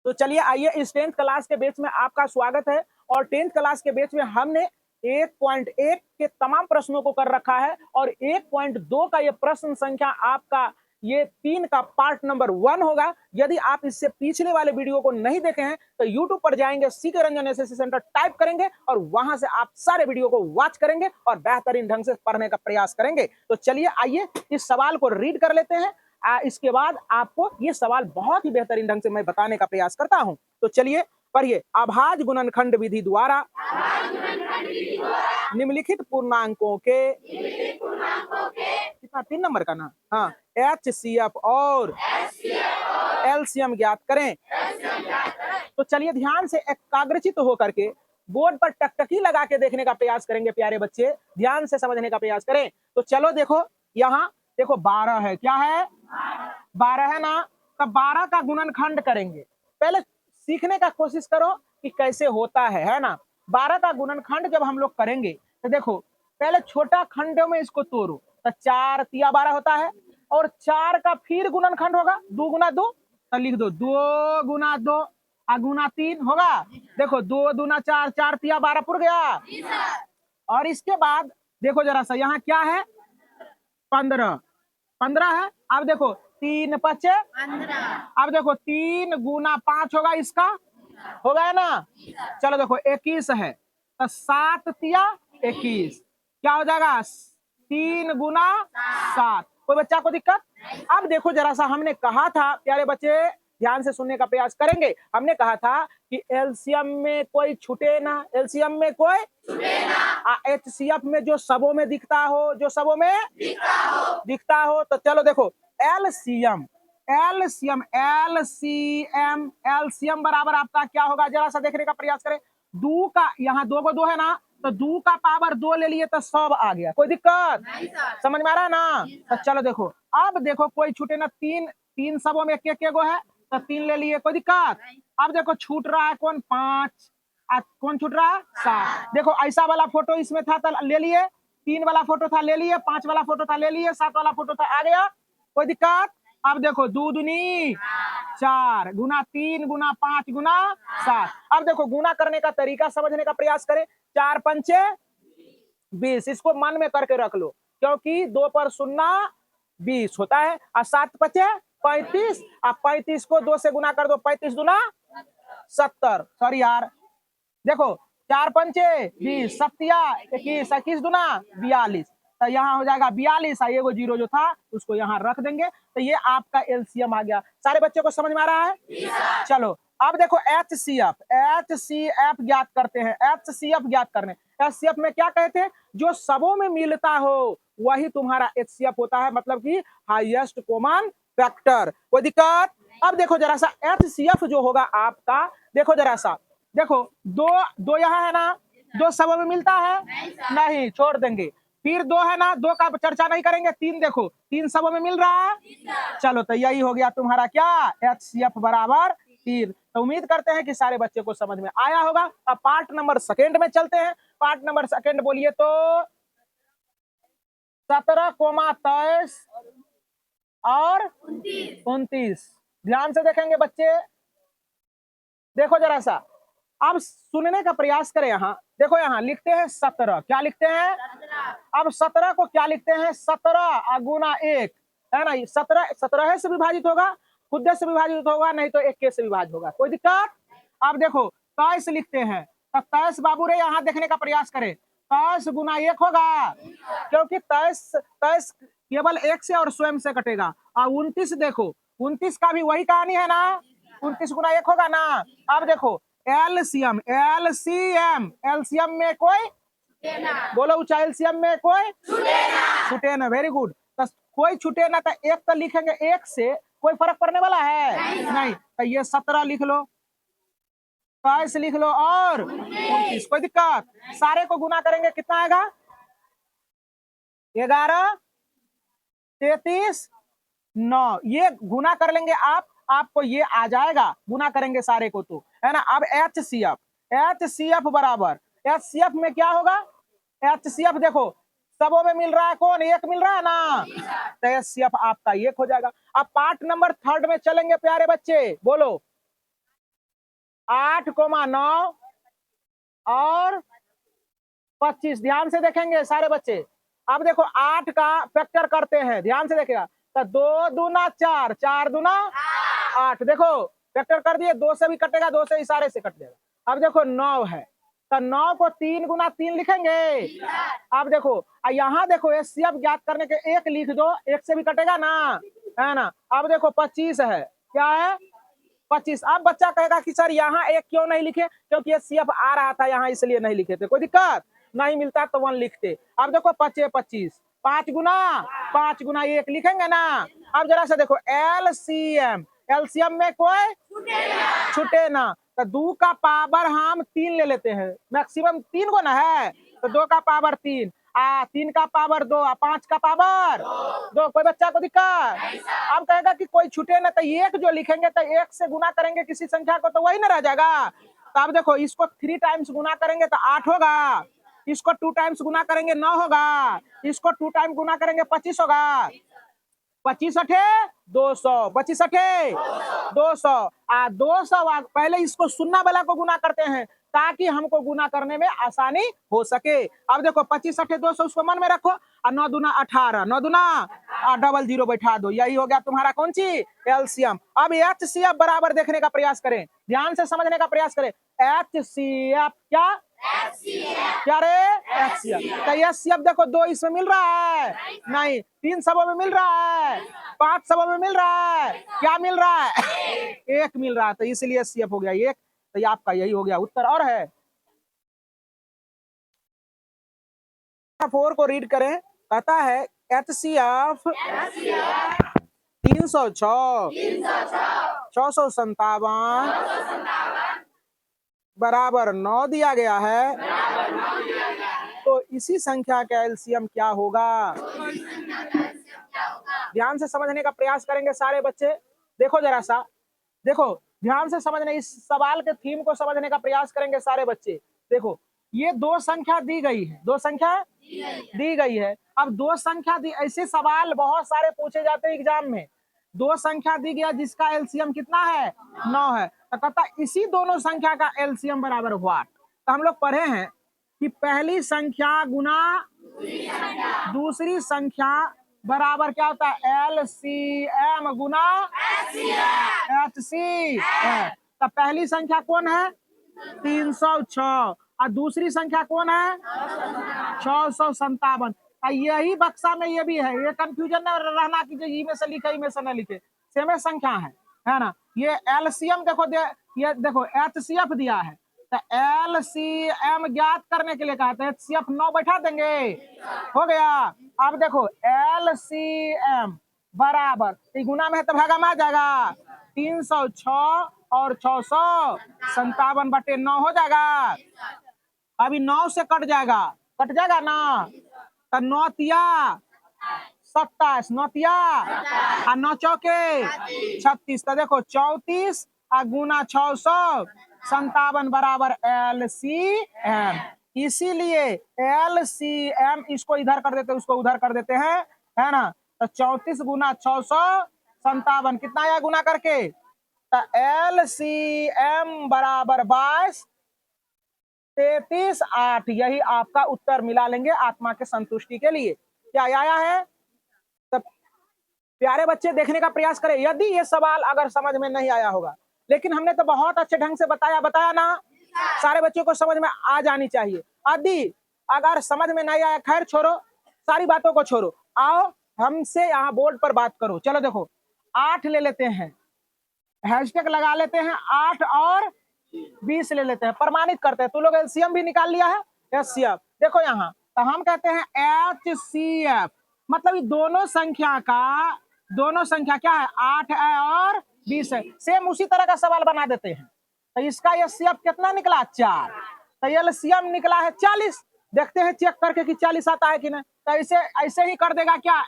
तो चलिए आइए, इस 10th क्लास के बैच में आपका स्वागत है। और 10th क्लास के बैच में हमने 1.1 के तमाम प्रश्नों को कर रखा है और 1.2 का ये प्रश्न संख्या आपका ये 3 का पार्ट नंबर 1 होगा। यदि आप इससे पिछले वाले वीडियो को नहीं देखे हैं तो यूट्यूब पर जाएंगे, CK Ranjan SSC centre type करेंगे और वहां से आप सारे वीडियो को वॉच करेंगे और बेहतरीन ढंग से पढ़ने का प्रयास करेंगे। तो चलिए आइए इस सवाल को रीड कर लेते हैं। इसके बाद आपको ये सवाल बहुत ही बेहतरीन ढंग से मैं बताने का प्रयास करता हूं। तो चलिए पढ़िए। अभाज्य गुणनखंड विधि द्वारा निम्नलिखित पूर्णांकों के कितना 3 नंबर का ना, हाँ, HCF और LCM ज्ञात करें। तो चलिए ध्यान से एकाग्रचित होकर के बोर्ड पर टकटकी लगा के देखने का प्रयास करेंगे। प्यारे बच्चे ध्यान से समझने का प्रयास करें। तो चलो देखो, यहाँ देखो 12 है, क्या है 12 है ना। तो 12 का गुणनखंड करेंगे। पहले सीखने का कोशिश करो कि कैसे होता है ना। 12 का गुणनखंड जब हम लोग करेंगे तो देखो पहले छोटा खंडों में इसको तोड़ो। तो 4 तिया 12 होता है और 4 का फिर गुणनखंड होगा 2 गुना 2। तो लिख दो 2 गुना 2 गुना 3 होगा। देखो 2 दूना 4, 4 तिया 12 पुर गया। और इसके बाद देखो जरा सा यहाँ क्या है 15 है। अब देखो 3 पचे 15। अब देखो 3 गुना 5 होगा, इसका होगा है ना। चलो देखो 21 है तो 7 तिया 21 क्या हो जाएगा 3 गुना 7। कोई बच्चा को दिक्कत? अब देखो जरा सा, हमने कहा था प्यारे बच्चे ध्यान से सुनने का प्रयास करेंगे। हमने कहा था कि एलसीएम में कोई छूटे ना, एलसीएम में कोई छूटे ना, एचसीएफ में जो सबों में दिखता हो, जो सबों में दिखता हो। तो चलो देखो एलसीएम एलसीएम एलसीएम एलसीएम बराबर आपका क्या होगा, जरा सा देखने का प्रयास करें। 2 का यहाँ 2 को 2 है ना, तो 2 का पावर 2 ले लिए तो सब आ गया। कोई दिक्कत? समझ में आ रहा है ना। तो चलो देखो, अब देखो कोई छूटे ना, 3 सबों में एक गो है तो 3 ले लिए, कोई दिक्कत? अब देखो छूट रहा है कौन 5, कौन छूट रहा है 7। देखो ऐसा वाला फोटो इसमें था तो ले लिए, 3 वाला फोटो था ले लिए, 5 वाला फोटो था ले लिए, 7 वाला फोटो था आ गया। कोई दिक्कत? अब देखो 2 दूनी 4 गुना 3 गुना 5 गुना 7। अब देखो गुना करने का तरीका समझने का प्रयास करें। 4 पंचे 20, इसको मन में करके रख लो क्योंकि 2 पर 0 20 होता है और 7 पचे 35। अब 35 को 2 से गुना कर दो, 35 दूना 70। सॉरी यार, देखो 4 पंचे 20, 7 21, 21 दूना 42। तो यहाँ हो जाएगा 42 और एगो जीरो जो था उसको यहाँ रख देंगे। तो ये आपका एलसीएम आ गया। सारे बच्चों को समझ में आ रहा है? चलो अब देखो एचसीएफ ज्ञात करते हैं। एचसीएफ ज्ञात करने, एचसीएफ में क्या कहते हैं, जो सबों में मिलता हो वही तुम्हारा एचसीएफ होता है, मतलब कि हाईएस्ट कॉमन फैक्टर। कोई दिक्कत? अब देखो जरा सा एचसीएफ जो होगा आपका, देखो जरा सा, देखो 2 यहाँ है ना, 2 सबों में मिलता है नहीं, छोड़ देंगे। फिर 2 है ना, 2 का चर्चा नहीं करेंगे। 3 देखो 3 सबों में मिल रहा है। चलो तो यही हो गया तुम्हारा क्या एचसीएफ बराबर 3। तो उम्मीद करते हैं कि सारे बच्चे को समझ में आया होगा। अब पार्ट नंबर सेकेंड में चलते हैं। पार्ट नंबर सेकेंड बोलिए तो 17,23 और 29। ध्यान से देखेंगे बच्चे, देखो जरा सा, अब सुनने का प्रयास करें। यहाँ देखो, यहाँ लिखते हैं 17, क्या लिखते हैं? अब 17 को क्या लिखते हैं, 17 गुना 1 है ना। 17 से विभाजित होगा, खुद से विभाजित होगा, नहीं तो 1 से विभाजित होगा। कोई दिक्कत? अब देखो 23 लिखते हैं। 23 बाबू रे यहाँ देखने का प्रयास करें। 23 गुना 1 होगा, क्योंकि 23 केवल 1 से और स्वयं से कटेगा। और 29 देखो, 29 का भी वही कहानी है ना, 29 गुना 1 होगा ना। अब देखो एलसीएम एलसीएम में कोई बोलो ऊंचा, एलसीएम में कोई छूटे ना। Very good. तो कोई छूटे ना तो 1 तो लिखेंगे, 1 से कोई फर्क पड़ने वाला है नहीं। तो ये 17 लिख लो, 22 लिख लो और 29। कोई दिक्कत? सारे को गुना करेंगे कितना आएगा, 11 33 9। ये गुना कर लेंगे आप, आपको ये आ जाएगा। गुना करेंगे सारे को तो है ना। अब एचसीएफ बराबर, एचसीएफ में क्या होगा, एचसीएफ देखो सबों में मिल रहा है कौन, 1 मिल रहा है ना। तो एचसीएफ आपका 1 हो जाएगा। अब पार्ट नंबर 3 में चलेंगे प्यारे बच्चे, बोलो 8,9 और 25। ध्यान से देखेंगे सारे बच्चे। अब देखो 8 का फैक्टर करते हैं, ध्यान से देखेगा। तो 2 दूना 4, 4 दूना 8। देखो फैक्टर कर दिए, 2 से भी कटेगा, 2 से इशारे से कट जाएगा। अब देखो 9 है, तो 9 को 3 गुना 3 लिखेंगे। अब देखो यहाँ देखो एचसीएफ ज्ञात करने के 1 लिख दो, 1 से भी कटेगा ना, है ना। अब देखो 25 है, क्या है 25। अब बच्चा कहेगा कि सर यहाँ 1 क्यों नहीं लिखे, क्योंकि एचसीएफ आ रहा था यहाँ इसलिए नहीं लिखे थे। कोई दिक्कत नहीं, मिलता तो 1 लिखते। अब देखो 25 25, 5 गुना 1 लिखेंगे ना। अब जरा सा देखो एलसीएम, एलसीएम में कोई छूटे ना, तो 2 का पावर हम 3 ले लेते हैं, मैक्सिमम 3 गो ना है, तो 2 का पावर 3, 3 का पावर 2, 5 का पावर 2। कोई बच्चा को दिक्कत? अब कहेगा कि कोई छूटे ना, तो 1 जो लिखेंगे तो 1 से गुना करेंगे किसी संख्या को तो वही ना रह जाएगा। तो अब देखो इसको 3 टाइम्स गुना करेंगे तो 8 होगा, इसको 2 टाइम्स गुना करेंगे 9 होगा, इसको 2 टाइम गुना करेंगे 25 होगा। 25 अठे 200, 25 अठे 200, 200। पहले इसको शून्य वाला को गुना करते हैं ताकि हमको गुना करने में आसानी हो सके। अब देखो 25 अठे 200, उसको मन में रखो, और 9 दूना 18, 9 दूना 00 बैठा दो। यही हो गया तुम्हारा कौन सी एलसीएम। अब एचसीएफ बराबर देखने का प्रयास करें, ध्यान से समझने का प्रयास करें। एचसीएफ क्या क्या रे एचसीएफ, तो एचसीएफ देखो 2 इसमें मिल रहा है, नहीं 3 सबों में मिल रहा है, 5 सबों में मिल रहा है, क्या मिल रहा है 1 मिल रहा है, तो इसलिए एचसीएफ हो गया 1। तो ये आपका यही हो गया उत्तर। और है 4 को रीड करें, कहता है एचसीएफ 306 657 बराबर 9 दिया गया है, तो इसी संख्या का एलसीएम क्या होगा? ध्यान से समझने का प्रयास करेंगे सारे बच्चे। देखो जरा सा, देखो ध्यान से समझने, इस सवाल के थीम को समझने का प्रयास करेंगे सारे बच्चे। देखो ये 2 संख्या दी गई है, 2 संख्या दी गई है। अब 2 संख्या दी, ऐसे सवाल बहुत सारे पूछे जाते हैं एग्जाम में। 2 संख्या दी गया जिसका एलसीएम कितना है 9 है, तो कहता इसी दोनों संख्या का एलसीएम बराबर व्हाट। तो हम लोग पढ़े हैं कि पहली संख्या गुना दूसरी संख्या बराबर क्या होता है एलसीएम गुना एचसीएफ। तो पहली संख्या कौन है 306 और दूसरी संख्या कौन है 657। यही बक्सा में ये भी है, ये कंफ्यूजन न रहना कि ई में से लिखे ई में से न लिखे, सेम संख्या है ना। ये एलसीएम देखो ये देखो एचसीएफ दिया है, तो एलसीएम ज्ञात करने के लिए कहा था, एचसीएफ 9 बैठा देंगे, हो गया। अब देखो एलसीएम बराबर गुना में है तो भागा में आ जाएगा, 306 और 657/9 हो जाएगा। अभी 9 से कट जाएगा ना, तो 9 तिया 27, 9 तिया और 9 चौके 36। तो देखो 34 और गुना 657 बराबर एलसीएम। इसीलिए एलसीएम इसको इधर कर देते, उसको उधर कर देते हैं, है ना। तो 34 गुना 657 कितना आया गुना करके, तो एलसीएम बराबर 22 33 8। यही आपका उत्तर मिला लेंगे आत्मा के संतुष्टि के लिए। क्या आया है? तब प्यारे बच्चे देखने का प्रयास करें। यदि ये सवाल अगर समझ में नहीं आया होगा, लेकिन हमने तो बहुत अच्छे ढंग से बताया ना, सारे बच्चों को समझ में आ जानी चाहिए। यदि अगर समझ में नहीं आया, खैर छोड़ो, सारी बातों को छोड़ो, आओ हमसे यहाँ बोर्ड पर बात करो। चलो देखो 8 ले लेते हैं, हैशटैग लगा लेते हैं, 8 और 20 ले लेते हैं, प्रमाणित करते हैं। तू लोग एलसीएम भी निकाल लिया है, एचसीएफ देखो यहाँ, तो हम कहते हैं एचसीएफ मतलब ये दोनों संख्या क्या है 8 है और 20 है। सेम उसी तरह का सवाल बना देते हैं। तो इसका एचसीएफ कितना निकला 4, तो एलसीएम निकला है 40। देखते हैं चेक करके कि 40 आता है कि नहीं। तो ऐसे ही कर देगा क्या,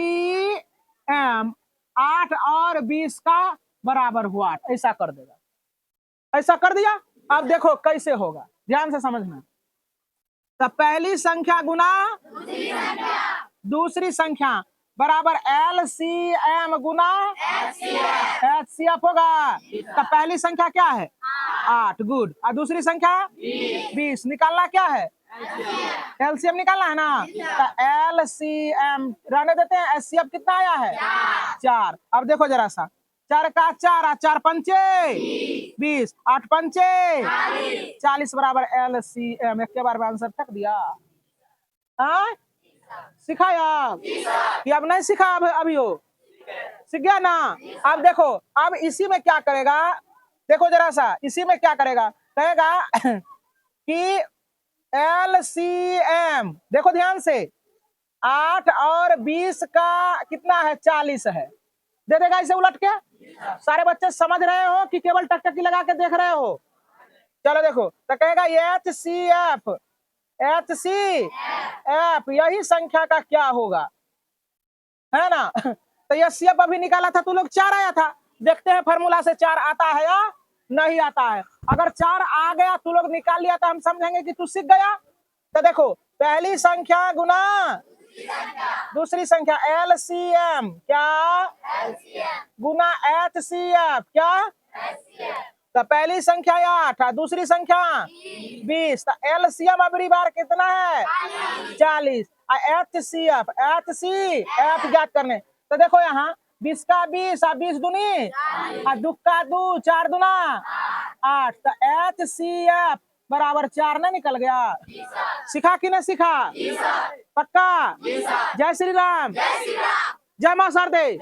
एलसीएम 8 और 20 का बराबर हुआ, ऐसा कर देगा, ऐसा कर दिया। अब देखो कैसे होगा, ध्यान से समझना। तो पहली संख्या गुना दूसरी संख्या बराबर एलसीएम गुना एचसीएफ होगा। तो पहली संख्या क्या है 8 गुड। और दूसरी संख्या 20 निकालना क्या है? एलसीएम निकालना है ना। तो एलसीएम रहने देते हैं। एचसीएफ कितना आया है? 4। अब देखो जरा सा, 4 का 4, 4 पंचे 20, 8 पंचे 40 बराबर एलसीएम। एक के बार में आंसर तक दिया। हाँ सिखाया कि अब नहीं सिखा? अभी हो सीख गया ना। अब देखो, अब इसी में क्या करेगा, देखो जरा सा, इसी में क्या करेगा, कहेगा कि एलसीएम, देखो ध्यान से, 8 और 20 का कितना है? 40 है। दे देगा इसे उलट के। सारे बच्चे समझ रहे हो कि केवल टकटकी लगा के देख रहे हो? चलो देखो, तो कहेगा एचसीएफ, एचसीएफ यही संख्या का क्या होगा, है ना। तो ये सीएफ अभी निकाला था, तू लोग 4 आया था। देखते हैं फार्मूला से 4 आता है या नहीं आता है। अगर 4 आ गया, तू लोग निकाल लिया, तो हम समझेंगे कि तू सीख गया। तो देखो, पहली संख्या गुना दूसरी संख्या एलसीएम क्या गुना एचसीएफ क्या। तो पहली संख्या 8, दूसरी संख्या 20। तो एलसीएम अबरी बार कितना है? 40। एचसीएफ ज्ञात करने। तो देखो यहाँ 20 का 20 और 20 दूनी और 2 का 2, 4 दूना 8। तो एचसीएफ बराबर 4 ना निकल गया। सिखा कि नहीं सिखा? पक्का? जय श्री राम, जय मां शारदे।